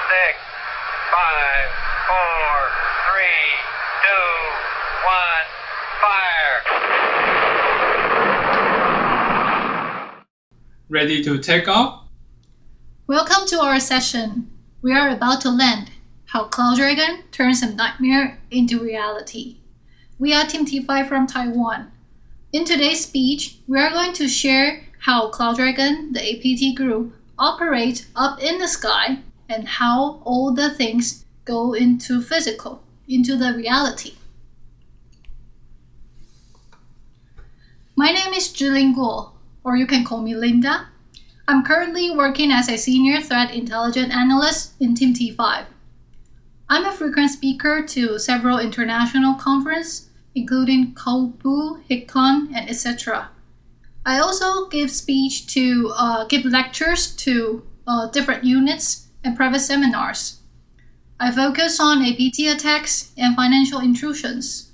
6, 5, 4, 3, 2, 1, fire! Ready to take off? Welcome to our session. We are about to land how CloudDragon turns a nightmare into reality. We are Team T5 from Taiwan. In today's speech, we are going to share how CloudDragon, the APT group, operates up in the sky and how all the things go into the reality. My name is Zhih-Lin, or you can call me Linda. I'm currently working as a Senior Threat Intelligence Analyst in Team T5. I'm a frequent speaker to several international conferences, including COBU, HICCON, and etc. I also give lectures to different units and private seminars. I focus on APT attacks and financial intrusions.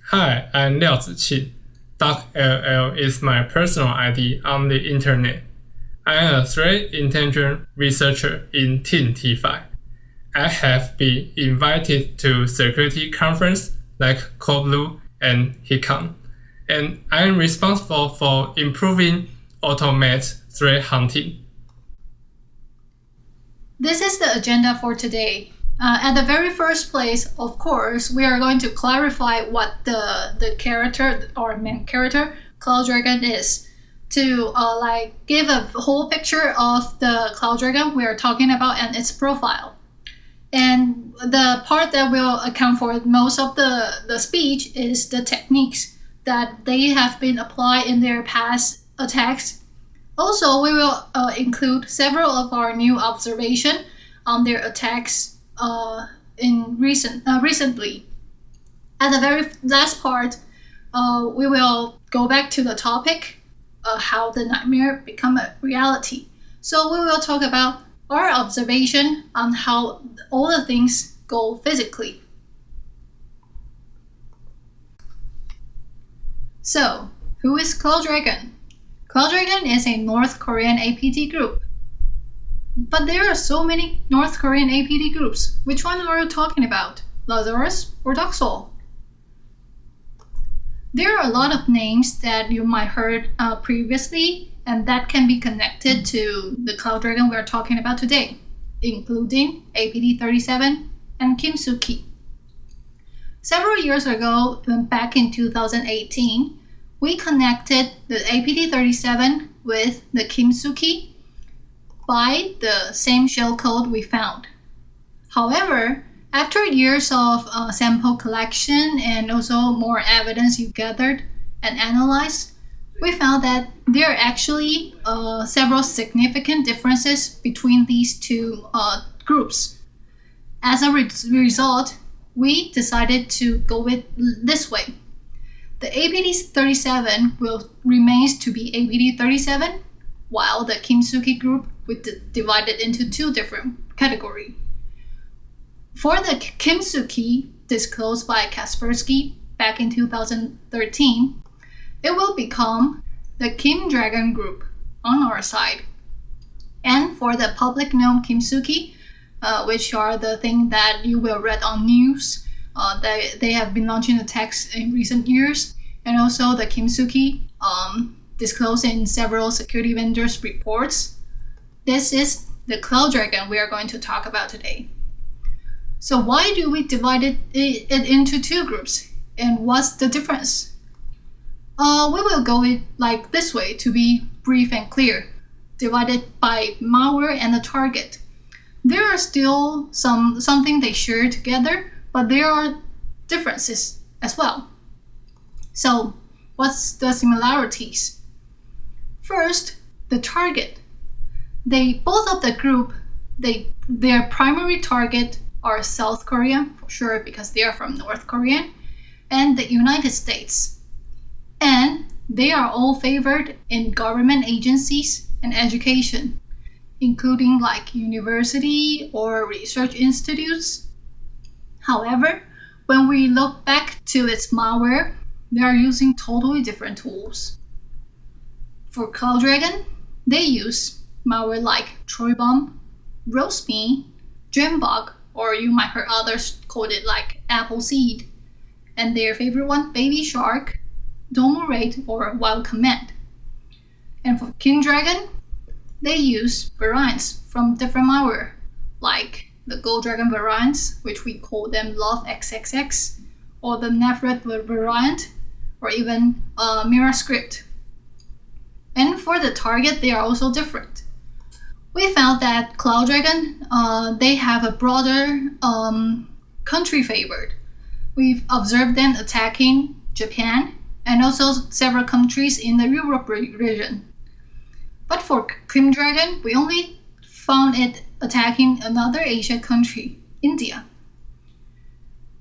Hi, I'm Liao Zih-Cing. DuckLL is my personal ID on the internet. I am a threat intelligence researcher in Team T5. I have been invited to security conferences like COBU and HICCON, and I am responsible for improving automated threat hunting. This is the agenda for today. At the very first place, of course, we are going to clarify what the character or main character CloudDragon is, to give a whole picture of the CloudDragon we are talking about and its profile. And the part that will account for most of the speech is the techniques that they have been applied in their past attacks. Also, we will include several of our new observations on their attacks recently. At the very last part, we will go back to the topic, how the nightmare become a reality. So we will talk about our observation on how all the things go physically. So, who is CloudDragon? CloudDragon is a North Korean APT group. But there are so many North Korean APT groups. Which one are you talking about? Lazarus or DuckLL? There are a lot of names that you might heard previously, and that can be connected to the CloudDragon we are talking about today, including APT37 and Kimsuky. Several years ago, back in 2018, we connected the APT37 with the Kimsuky by the same shellcode we found. However, after years of sample collection and also more evidence you gathered and analyzed, we found that there are actually several significant differences between these two groups. As a result, we decided to go with this way. The APT37 remains to be APT37, while the Kimsuky group we divided into two different categories. For the Kimsuky, disclosed by Kaspersky back in 2013, it will become the KimDragon group on our side. And for the public known Kimsuky, which are the thing that you will read on news, they have been launching attacks in recent years, and also the Kimsuky disclosed in several security vendors' reports. This is the CloudDragon we are going to talk about today. So why do we divide it into two groups, and what's the difference? We will go it like this way to be brief and clear, divided by malware and the target. There are still something they share together, but there are differences as well. So what's the similarities? First, the target. Both of the group, their primary target are South Korea, for sure, because they are from North Korea, and the United States. And they are all favored in government agencies and education, including like university or research institutes. However, when we look back to its malware, they are using totally different tools. For CloudDragon, they use malware like Troy Bomb, roastme, Jambug, or you might hear others call it like Appleseed, and their favorite one, Baby Shark, Domurate, or Wild Command. And for KimDragon, they use variants from different malware, like the GoldDragon variants, which we call them Love XXX, or the Navred variant, or even MiraScript. And for the target, they are also different. We found that CloudDragon, they have a broader country favored. We've observed them attacking Japan and also several countries in the Europe region. But for KimDragon, we only found it attacking another Asia country, India.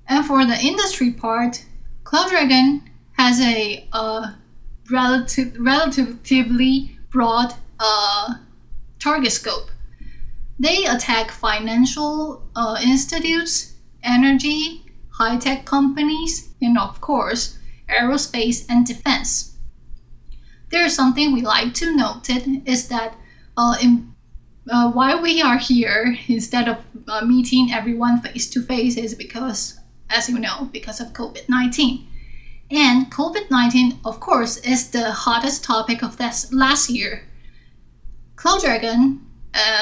And for the industry part, CloudDragon has a relatively broad target scope. They attack financial institutes, energy, high-tech companies, and of course, aerospace and defense. There is something we like to note is that why we are here instead of meeting everyone face-to-face is because, as you know, because of COVID-19. And COVID-19, of course, is the hottest topic of this last year. CloudDragon,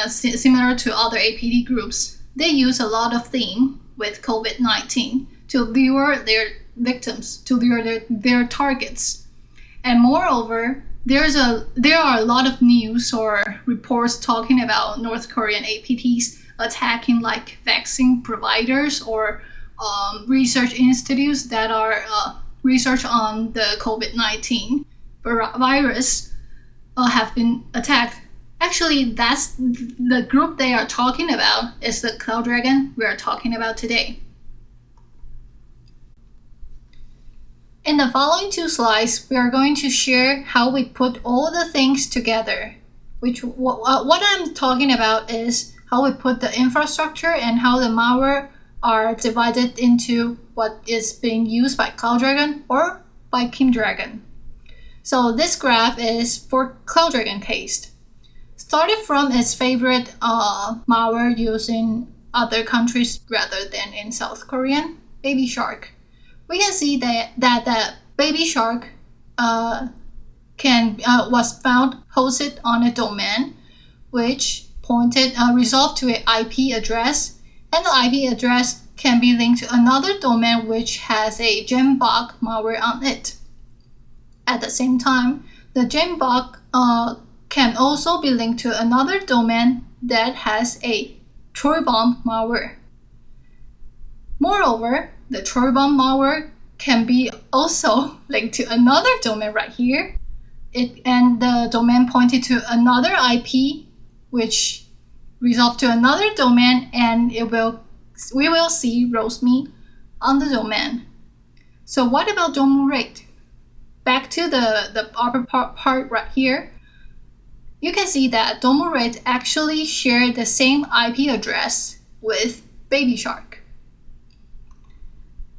similar to other APT groups, they use a lot of theme with COVID-19 to lure their victims, to lure their targets. And moreover, there are a lot of news or reports talking about North Korean APTs attacking like vaccine providers or research institutes that are research on the COVID-19 virus have been attacked. Actually, that's the group they are talking about is the CloudDragon we are talking about today. In the following 2 slides, we are going to share how we put all the things together. What I'm talking about is how we put the infrastructure and how the malware are divided into what is being used by CloudDragon or by KimDragon. So this graph is for CloudDragon case. Started from its favorite malware used in other countries rather than in South Korean, Baby Shark. We can see that the Baby Shark was found hosted on a domain which resolved to an IP address, and the IP address can be linked to another domain which has a Jambug malware on it. At the same time, the Jambug can also be linked to another domain that has a Troy bomb malware. Moreover, the Troy bomb malware can be also linked to another domain right here, and the domain pointed to another IP, which resolved to another domain, and we will see roastme on the domain. So what about Domurate? Back to the upper part right here, you can see that Domurate actually shared the same IP address with Baby Shark.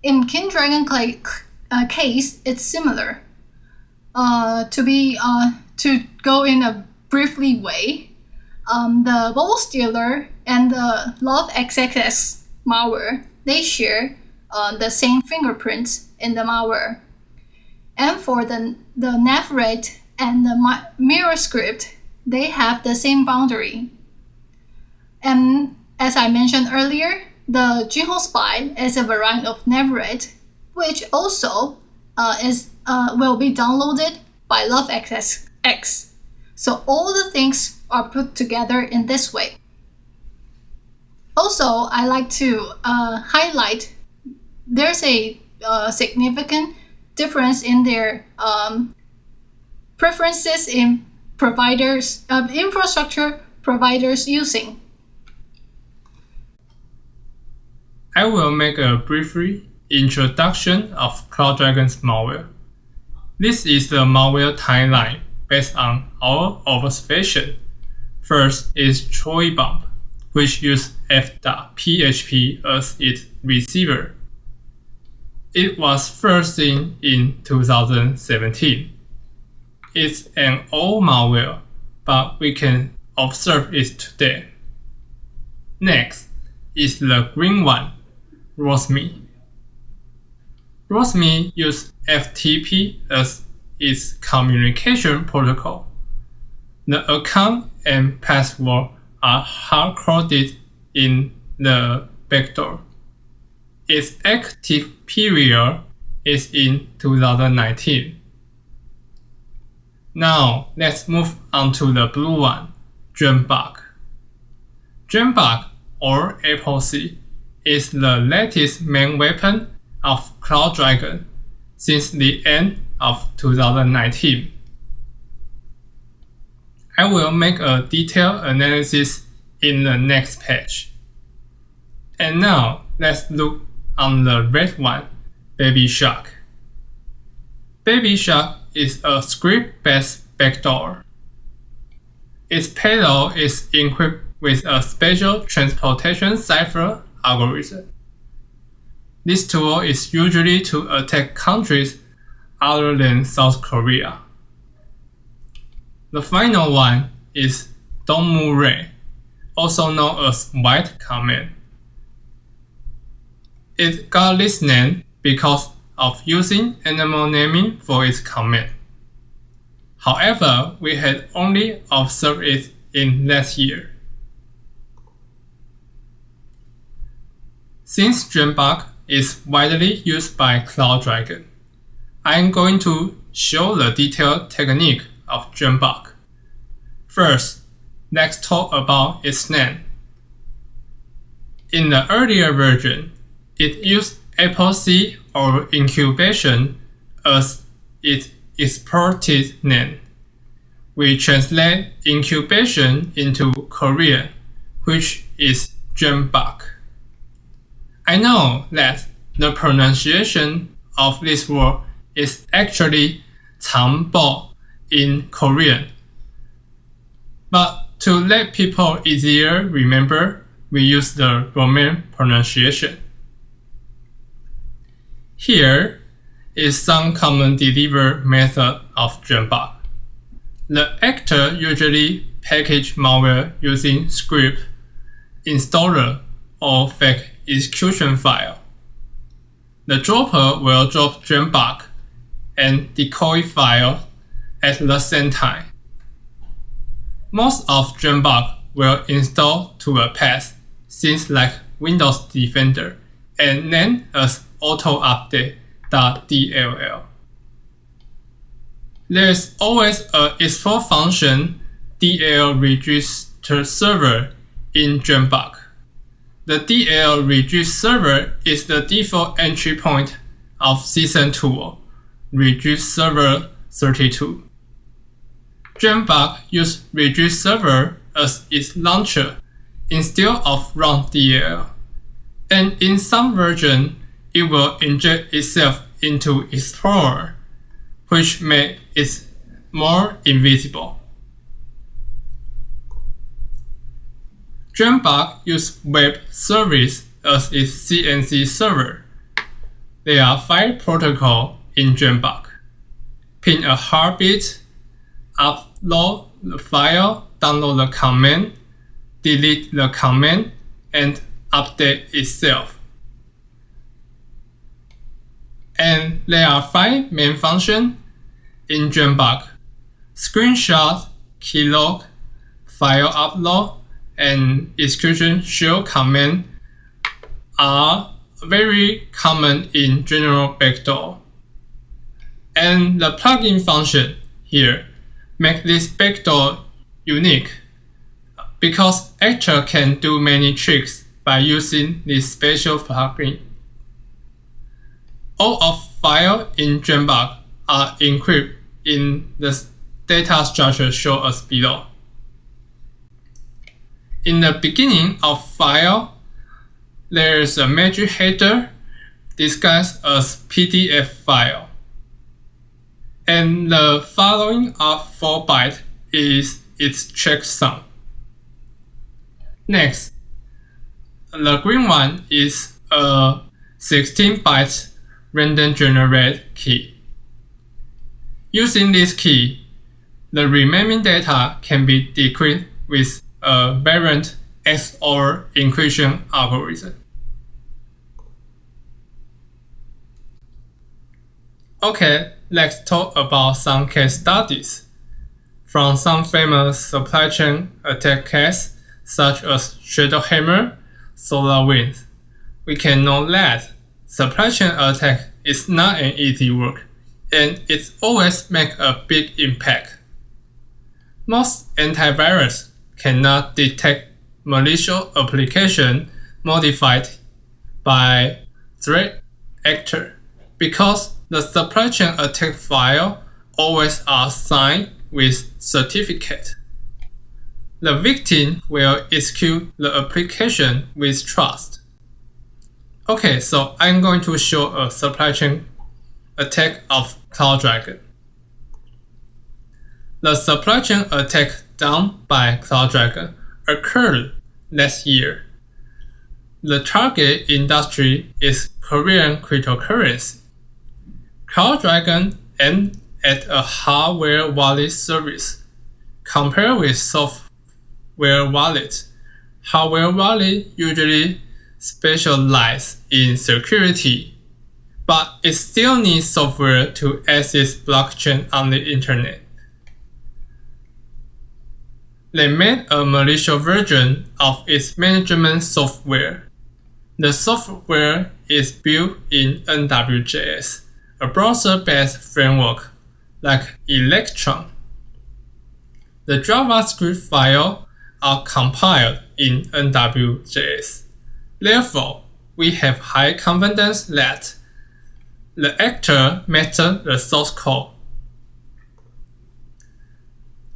In KimDragon case, it's similar. To go in a briefly way, the Bubble Stealer and the Love XXX malware, they share the same fingerprints in the malware. And for the Navred and the MiraScript, they have the same boundary. And as I mentioned earlier, the Jhih-Lin spy is a variant of Navred, which also will be downloaded by Love XXX. So all the things are put together in this way. Also, I like to highlight there's a significant difference in their preferences in providers, infrastructure providers using. I will make a brief introduction of CloudDragon's malware. This is the malware timeline based on our observation. First is Troy bomb, which uses f.php as its receiver. It was first seen in 2017. It's an old malware, but we can observe it today. Next is the green one, ROSME. ROSME uses FTP as its communication protocol. The account and password are hard-coded in the backdoor. Its active period is in 2019. Now let's move on to the blue one, Jhih-Bug. Jhih-Bug, or Apple C, is the latest main weapon of CloudDragon since the end of 2019. I will make a detailed analysis in the next page. And now let's look on the red one, Baby Shark. Baby Shark is a script-based backdoor. Its payload is equipped with a special transportation cipher algorithm. This tool is usually to attack countries other than South Korea. The final one is Moreover, also known as White Command. It got this name because of using animal naming for its command. However, we had only observed it in last year. Since Jhih-Bug is widely used by CloudDragon, I am going to show the detailed technique of Jhih-Bug. First, let's talk about its name. In the earlier version, it used Apple C or incubation as its exported name. We translate incubation into Korean, which is Jhih-Bug. I know that the pronunciation of this word is actually 장보 in Korean, but to let people easier remember, we use the Roman pronunciation. Here is some common delivery method of Jhih-Bug. The actor usually package malware using script, installer, or fake execution file. The dropper will drop Jhih-Bug and decoy file at the same time. Most of Jhih-Bug will install to a path, things like Windows Defender, and named as auto-update.DLL. There is always a export function DLL register server in Jhih-Bug. The DLL register server is the default entry point of CISA tool, register server 32. Jhih-Bug uses register server as its launcher instead of run DLL, and in some versions, it will inject itself into Explorer, which makes it more invisible. Jhih-Bug uses web service as its CNC server. There are 5 protocols in Jhih-Bug: pin a heartbeat, upload the file, download the command, delete the command, and update itself. And there are 5 main functions in Jhih-Bug: screenshot, keylog, file upload, and execution shell command are very common in general backdoor. And the plugin function here make this backdoor unique because actor can do many tricks by using this special plugin. All of files in Jhih-Bug are encrypted in the data structure shown as below. In the beginning of file, there is a magic header disguised as PDF file. And the following of 4 bytes is its checksum. Next, the green one is a 16 bytes random generate key. Using this key, the remaining data can be decrypted with a variant XOR encryption algorithm. Okay, let's talk about some case studies from some famous supply chain attack cases such as Shadow Hammer, SolarWinds. We can know that supply chain attack is not an easy work, and it always makes a big impact. Most antivirus cannot detect malicious application modified by threat actor because the supply chain attack file always are signed with certificate. The victim will execute the application with trust. Okay, so I'm going to show a supply chain attack of CloudDragon. The supply chain attack done by CloudDragon occurred last year. The target industry is Korean cryptocurrency. CloudDragon aimed at a hardware wallet service. Compared with software wallet, hardware wallet usually specialize in security, but it still needs software to access blockchain on the internet. They made a malicious version of its management software. The software is built in NW.js, a browser-based framework like Electron. The JavaScript files are compiled in NW.js. Therefore, we have high confidence that the actor matched the source code.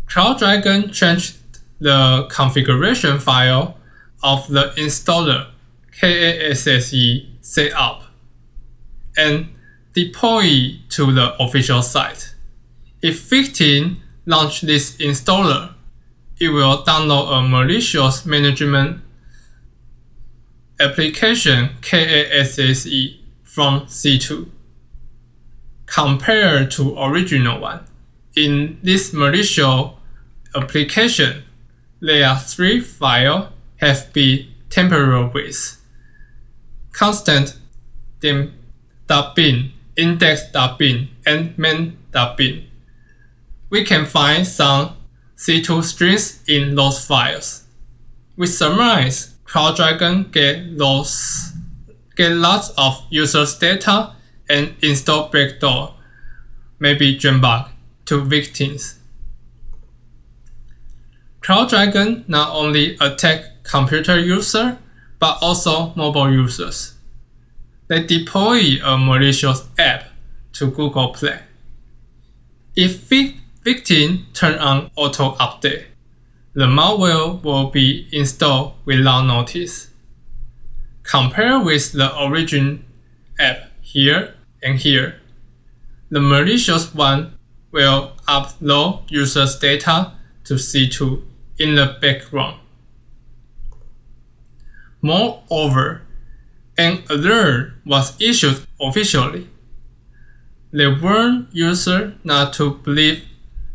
CloudDragon changed the configuration file of the installer KASSE setup and deploy to the official site. If victim launch this installer, it will download a malicious management application KASSE from C2 compared to original one. In this malicious application, layer 3 file have been tampered with. Constant.bin, index.bin, and main.bin. We can find some C2 strings in those files. We surmise CloudDragon get lots of users' data and install backdoor, maybe jambug, to victims. CloudDragon not only attack computer users, but also mobile users. They deploy a malicious app to Google Play. If victim turn on auto update, the malware will be installed without notice. Compare with the original app here and here. The malicious one will upload users' data to C2 in the background. Moreover, an alert was issued officially. They warned users not to believe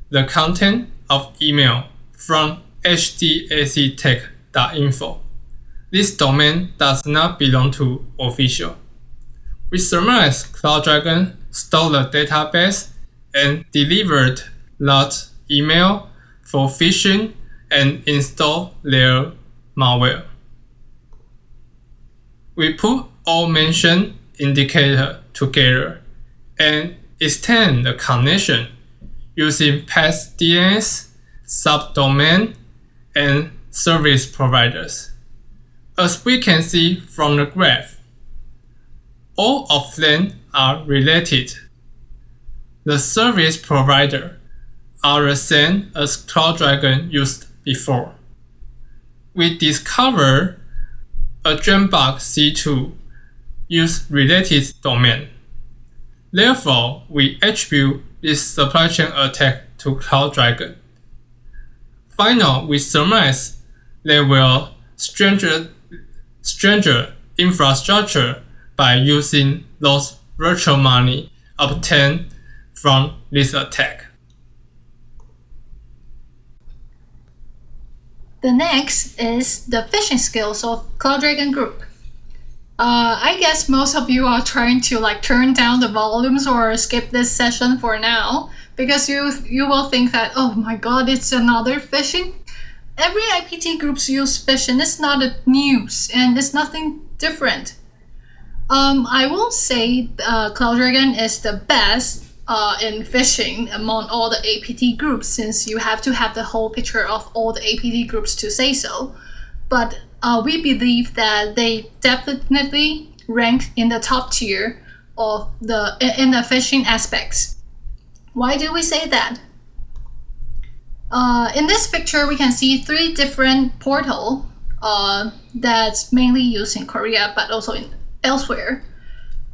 the content of email from hdactech.info. This domain does not belong to official. We surmise CloudDragon stole the database and delivered that email for phishing and install their malware. We put all mentioned indicators together and extend the connection using path DNS, subdomain, and service providers. As we can see from the graph, all of them are related. The service provider are the same as CloudDragon used before. We discovered a jambug C2 use related domain. Therefore, we attribute this supply chain attack to CloudDragon. Finally, we surmise they will stranger infrastructure by using those virtual money obtained from this attack. The next is the phishing skills of CloudDragon Group. I guess most of you are trying to turn down the volumes or skip this session for now because you will think that, oh my god, it's another phishing. Every IPT groups use phishing. It's not a news and it's nothing different. I won't say CloudDragon is the best in phishing among all the APT groups, since you have to have the whole picture of all the APT groups to say so. But we believe that they definitely rank in the top tier of in the phishing aspects. Why do we say that? In this picture, we can see 3 different portals that's mainly used in Korea, but also elsewhere.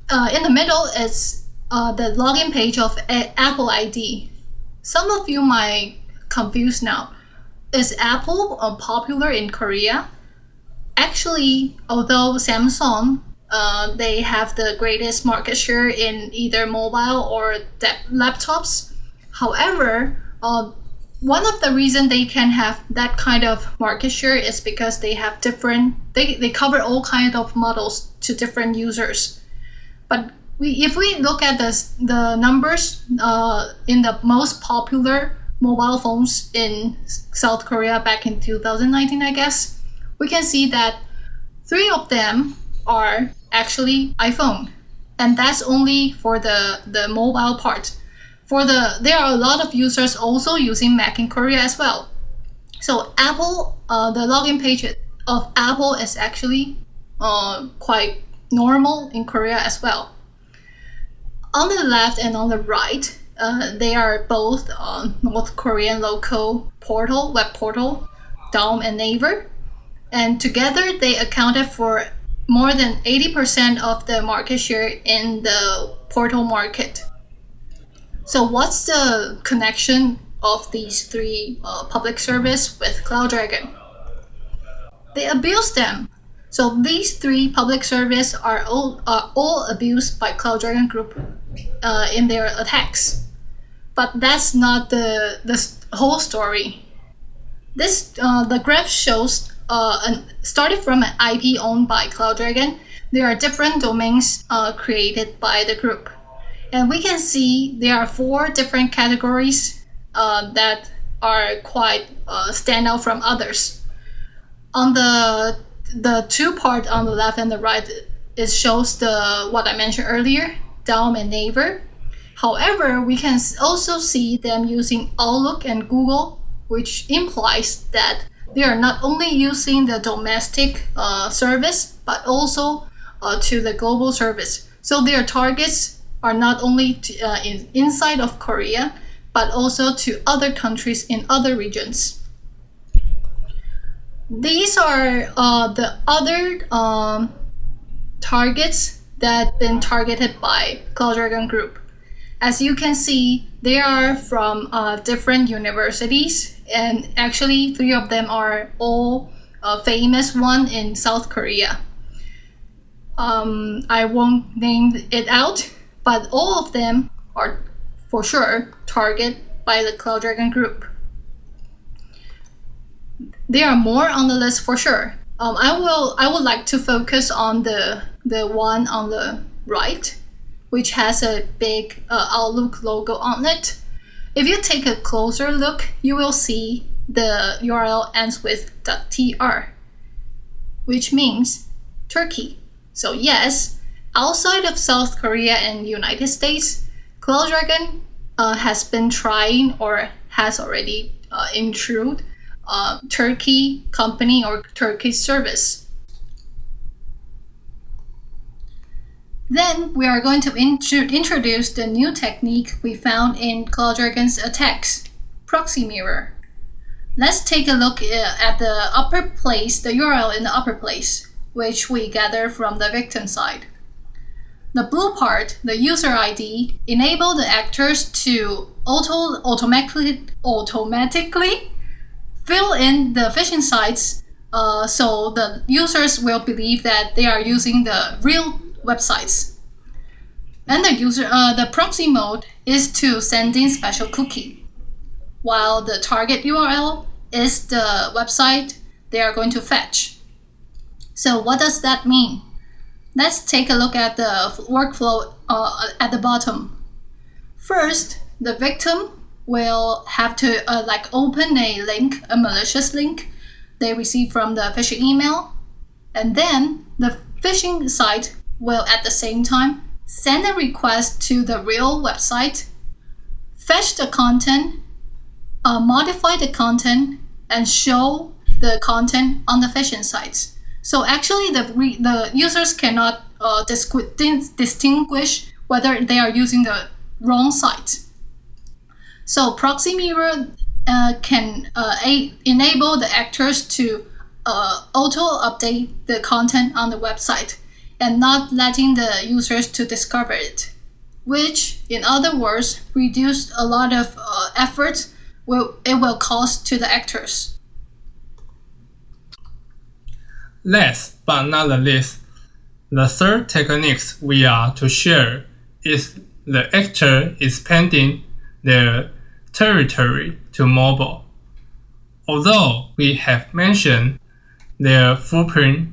In the middle is the login page of Apple ID. Some of you might confuse now. Is Apple popular in Korea? Actually, although Samsung, they have the greatest market share in either mobile or laptops. However, one of the reasons they can have that kind of market share is because they have they cover all kinds of models to different users. But if we look at the numbers in the most popular mobile phones in South Korea back in 2019, I guess, we can see that 3 of them are actually iPhone, and that's only for the mobile part. There are a lot of users also using Mac in Korea as well. So Apple, the login page of Apple is actually quite normal in Korea as well. On the left and on the right, they are both North Korean local web portal, Daum and Naver. And together they accounted for more than 80% of the market share in the portal market. So what's the connection of these 3 public service with CloudDragon? They abuse them. So these 3 public service are all abused by CloudDragon Group in their attacks. But that's not the whole story. The graph shows started from an IP owned by CloudDragon. There are different domains created by the group. And we can see there are 4 different categories that are quite stand out from others. On the 2 part on the left and the right, it shows what I mentioned earlier, Daum and Naver. However, we can also see them using Outlook and Google, which implies that they are not only using the domestic service, but also to the global service. So their targets are not only inside of Korea, but also to other countries in other regions. These are the other targets that have been targeted by CloudDragon Group. As you can see, they are from different universities, and actually 3 of them are all famous one in South Korea. I won't name it out, but all of them are for sure targeted by the CloudDragon Group. There are more on the list for sure. I would like to focus on the one on the right, which has a big Outlook logo on it. If you take a closer look, you will see the URL ends with .tr, which means Turkey. So yes, outside of South Korea and United States, CloudDragon has been trying or has already intruded Turkey company or Turkish service. Then we are going to introduce the new technique we found in CloudDragon's attacks, proxy mirror. Let's take a look at the upper place, the URL in the upper place, which we gather from the victim side. The blue part, the user ID, enable the actors to automatically fill in the phishing sites, so the users will believe that they are using the real websites. And the proxy mode is to send in special cookie, while the target URL is the website they are going to fetch. So what does that mean? Let's take a look at the workflow at the bottom. First, the victim will have to open a link, a malicious link they receive from the phishing email, and then the phishing site will at the same time send a request to the real website, fetch the content, modify the content, and show the content on the phishing sites. So actually, the users cannot distinguish whether they are using the wrong site. So Proxy Mirror can enable the actors to auto-update the content on the website and not letting the users to discover it, which, in other words, reduce a lot of effort it will cost to the actors. Last but not the least, the third technique we are to share is the actor expanding their territory to mobile. Although we have mentioned their footprint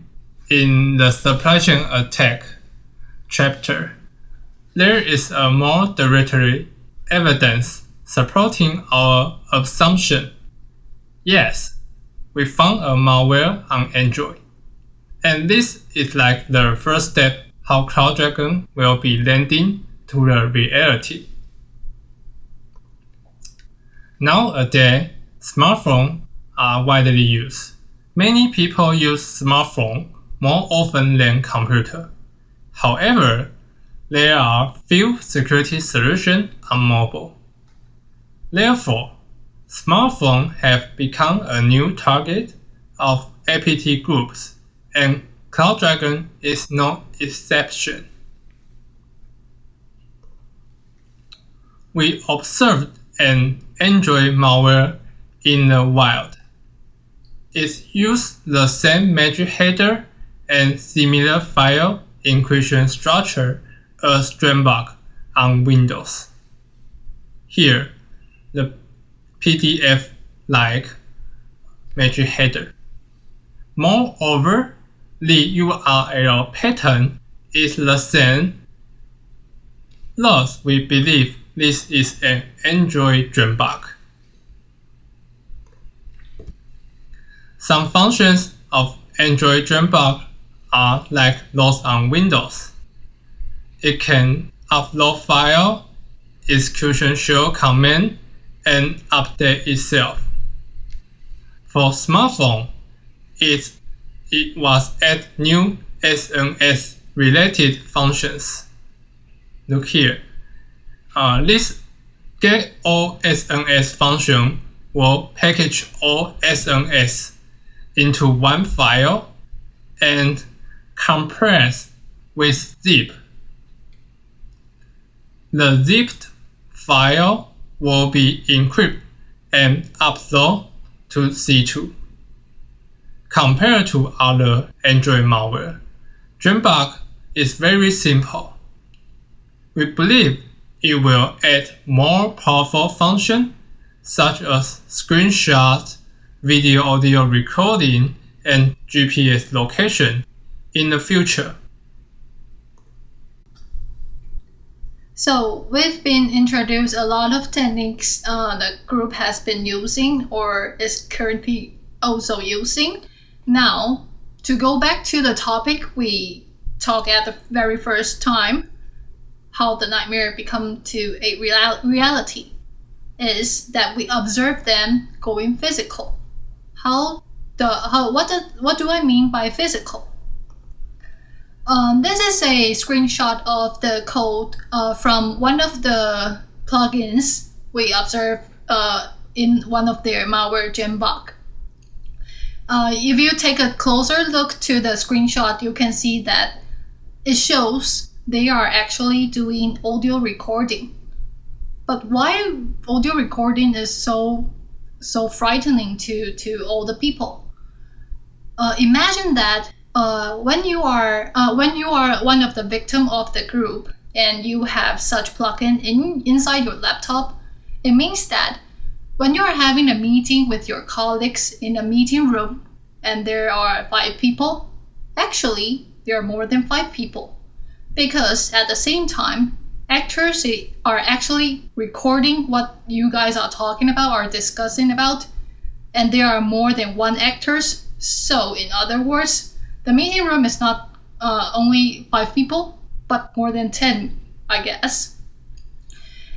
in the supply chain attack chapter, there is a more direct evidence supporting our assumption. Yes, we found a malware on Android. And this is like the first step how CloudDragon will be landing to the reality. Nowadays, smartphones are widely used. Many people use smartphone more often than computer. However, there are few security solutions on mobile. Therefore, smartphones have become a new target of APT groups, and CloudDragon is no exception. We observed an Android malware in the wild. It used the same magic header and similar file encryption structure as Dropbox on Windows. Here, the PDF-like magic header. Moreover, the URL pattern is the same. Thus, we believe this is an Android Dropbox. Some functions of Android Dropbox are like those on Windows. It can upload file, execution shell command, and update itself. For smartphone, it was add new SNS related functions. Look here. This get all SNS function will package all SNS into one file and compress with zip. The zipped file will be encrypted and uploaded to C2. Compared to other Android malware, Dropbox is very simple. We believe it will add more powerful functions such as screenshot, video audio recording, and GPS location in the future. So we've been introduced a lot of techniques the group has been using or is currently also using. Now, to go back to the topic we talked at the very first time, how the nightmare become to a reality, is that we observe them going physical. What do I mean by physical? This is a screenshot of the code from one of the plugins we observed in one of their malware gem-bug. If you take a closer look to the screenshot, you can see that it shows they are actually doing audio recording. But why audio recording is so frightening to all the people? Imagine that when you are one of the victim of the group and you have such plugin inside your laptop, it means that When you are having a meeting with your colleagues in a meeting room and there are 5 people, actually there are more than 5 people, because at the same time, actors are actually recording what you guys are talking about or discussing about, and there are more than 1 actors. So in other words, the meeting room is not only 5 people, but more than 10, I guess.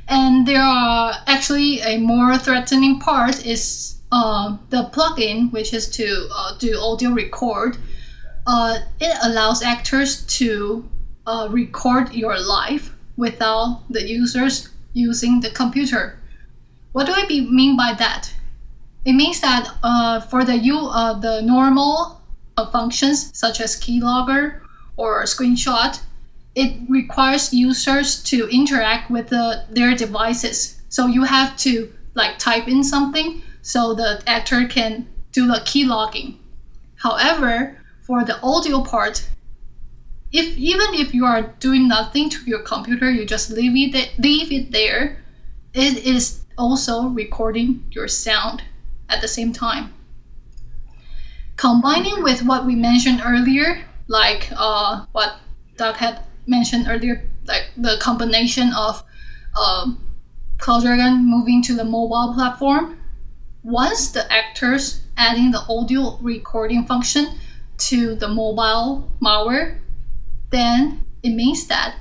And there are actually a more threatening part is the plugin, which is to do audio record. It allows actors to record your live without the users using the computer. What do I mean by that? It means that for the normal functions such as keylogger or screenshot, it requires users to interact with their devices. So you have to type in something so the actor can do the keylogging. However, for the audio part, even if you are doing nothing to your computer, you just leave it there, it is also recording your sound at the same time. Combining with what we mentioned earlier, what Doug had mentioned earlier, like the combination of CloudDragon moving to the mobile platform, once the actors adding the audio recording function to the mobile malware, then it means that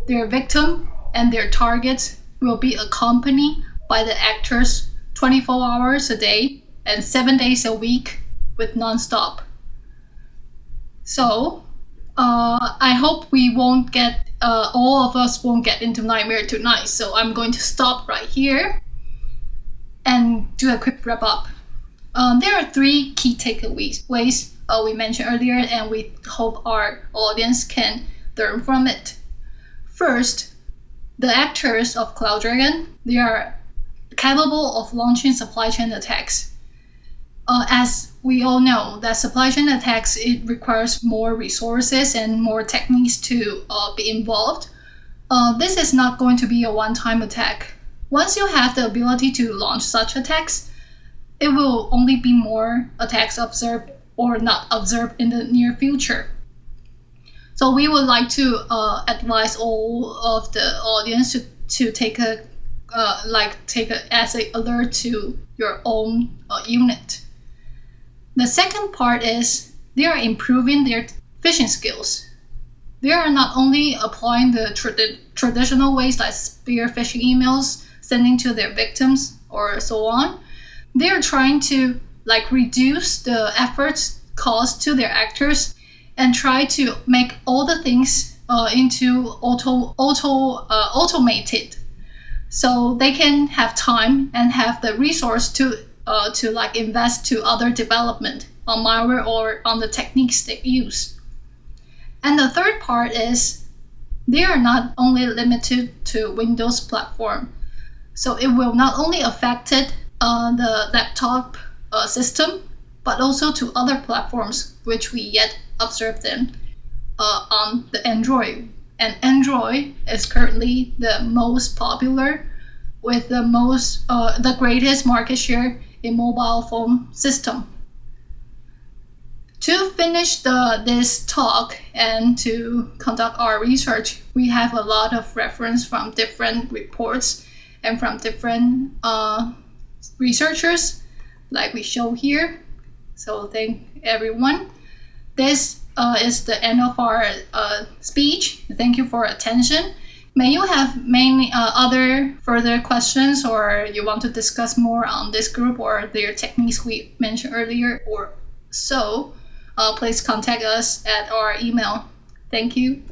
their victim and their targets will be accompanied by the actors 24 hours a day and 7 days a week with non-stop. So I hope we won't get all of us won't get into nightmare tonight. So I'm going to stop right here and do a quick wrap up. There are 3 key takeaways we mentioned earlier, and we hope our audience can learn from it. First, the actors of CloudDragon, they are capable of launching supply chain attacks. As we all know, that supply chain attacks, it requires more resources and more techniques to be involved. This is not going to be a one-time attack. Once you have the ability to launch such attacks, it will only be more attacks observed or not observed in the near future. So we would like to advise all of the audience to take as an alert to your own unit. The second part is they are improving their phishing skills. They are not only applying the traditional ways like spear phishing emails, sending to their victims or so on. They are trying to reduce the efforts caused to their actors and try to make all the things into automated, so they can have time and have the resource to invest to other development on malware or on the techniques they use. And the third part is they are not only limited to Windows platform, so it will not only affect the laptop system, but also to other platforms which we yet observe them on the Android. And Android is currently the most popular with the greatest market share in mobile phone system. To finish this talk and to conduct our research, we have a lot of reference from different reports and from different researchers like we show here. So thank everyone. This is the end of our speech. Thank you for attention. May you have many other further questions, or you want to discuss more on this group or their techniques we mentioned earlier or so, please contact us at our email. Thank you.